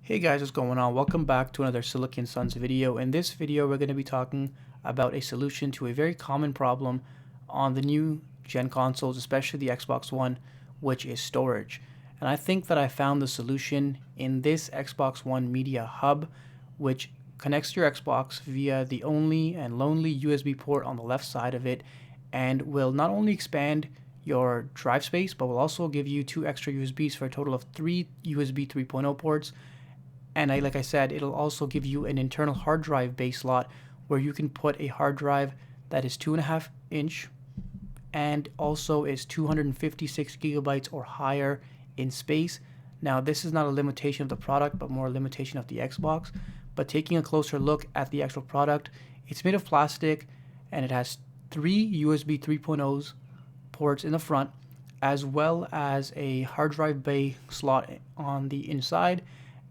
Hey guys, what's going on? Welcome back to another Silicon Suns video. In this video, we're going to be talking about a solution to a very common problem on the new gen consoles, especially the Xbox One, which is storage. And I think that I found the solution in this Xbox One Media Hub, which connects to your Xbox via the only and lonely USB port on the left side of it, and will not only expand your drive space, but will also give you 2 extra USBs for a total of 3 USB 3.0 ports. And like I said, it'll also give you an internal hard drive base slot where you can put a hard drive that is 2.5 inch and also is 256 gigabytes or higher in space. Now, this is not a limitation of the product, but more a limitation of the Xbox. But taking a closer look at the actual product, it's made of plastic and it has 3 USB 3.0s ports in the front, as well as a hard drive bay slot on the inside.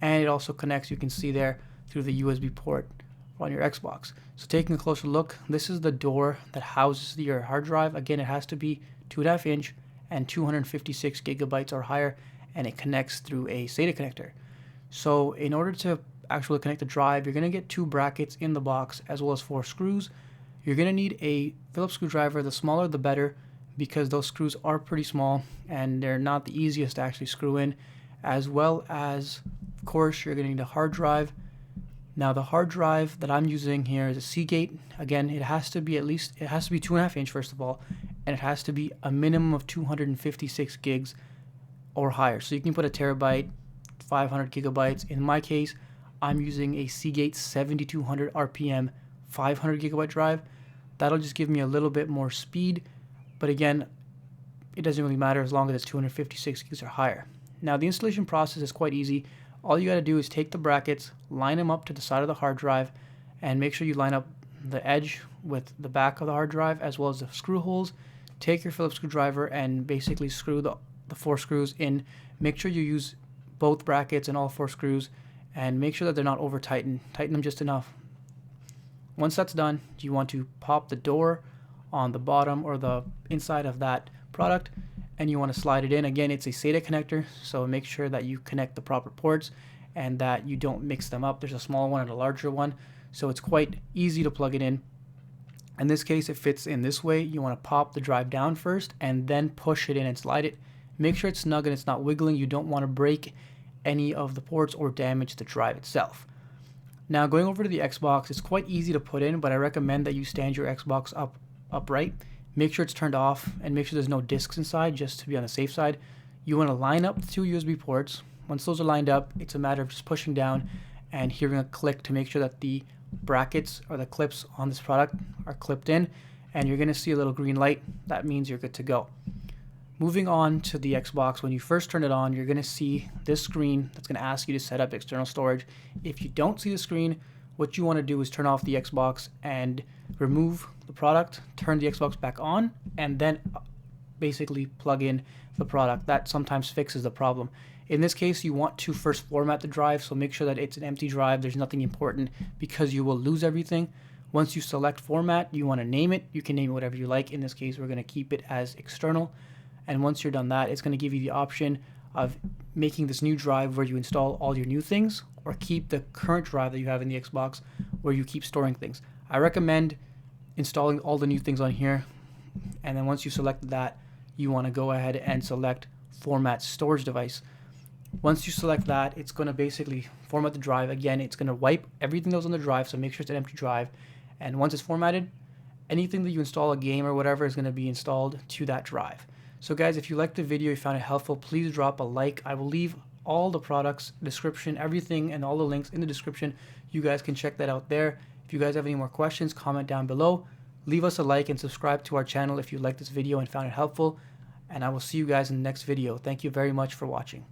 And it also connects, you can see there, through the USB port on your Xbox. So taking a closer look, this is the door that houses your hard drive. Again, it has to be 2.5 inch and 256 gigabytes or higher, and it connects through a SATA connector. So in order to actually connect the drive, you're going to get 2 brackets in the box as well as 4 screws. You're going to need a Phillips screwdriver, the smaller the better, because those screws are pretty small and they're not the easiest to actually screw in, as well as, of course, you're going to need a hard drive. Now, the hard drive that I'm using here is a Seagate. Again, it has to be 2.5 inch first of all, and it has to be a minimum of 256 gigs or higher. So you can put a terabyte, 500 gigabytes. In my case, I'm using a Seagate 7200 RPM 500 gigabyte drive. That'll just give me a little bit more speed, but again, it doesn't really matter as long as it's 256 gigs or higher. Now, the installation process is quite easy. All you got to do is take the brackets, line them up to the side of the hard drive, and make sure you line up the edge with the back of the hard drive as well as the screw holes. Take your Phillips screwdriver and basically screw the 4 screws in. Make sure you use both brackets and all 4 screws, and make sure that they're not over tightened. Tighten them just enough. Once that's done, you want to pop the door on the bottom or the inside of that product, and you want to slide it in. Again, it's a SATA connector, so make sure that you connect the proper ports and that you don't mix them up. There's a small one and a larger one, so it's quite easy to plug it in. In this case, it fits in this way. You want to pop the drive down first and then push it in and slide it. Make sure it's snug and it's not wiggling. You don't want to break any of the ports or damage the drive itself. Now, going over to the Xbox, it's quite easy to put in, but I recommend that you stand your Xbox upright. Make sure it's turned off and make sure there's no discs inside, just to be on the safe side. You want to line up the 2 USB ports. Once those are lined up, it's a matter of just pushing down and hearing a click to make sure that the brackets or the clips on this product are clipped in, and you're going to see a little green light. That means you're good to go. Moving on to the Xbox, when you first turn it on, you're going to see this screen that's going to ask you to set up external storage. If you don't see the screen, what you want to do is turn off the Xbox and remove the product, turn the Xbox back on, and then basically plug in the product. That sometimes fixes the problem. In this case, you want to first format the drive, so make sure that it's an empty drive. There's nothing important because you will lose everything. Once you select format, you want to name it. You can name it whatever you like. In this case, we're going to keep it as external. And once you're done that, it's going to give you the option of making this new drive where you install all your new things, or keep the current drive that you have in the Xbox where you keep storing things. I recommend installing all the new things on here, and then once you select that, you want to go ahead and select format storage device. Once you select that, it's going to basically format the drive. Again, it's going to wipe everything that was on the drive, so make sure it's an empty drive. And once it's formatted, anything that you install, a game or whatever, is going to be installed to that drive. So guys, if you liked the video, you found it helpful, please drop a like. I will leave all the products, description, everything, and all the links in the description. You guys can check that out there. If you guys have any more questions, comment down below. Leave us a like and subscribe to our channel if you liked this video and found it helpful. And I will see you guys in the next video. Thank you very much for watching.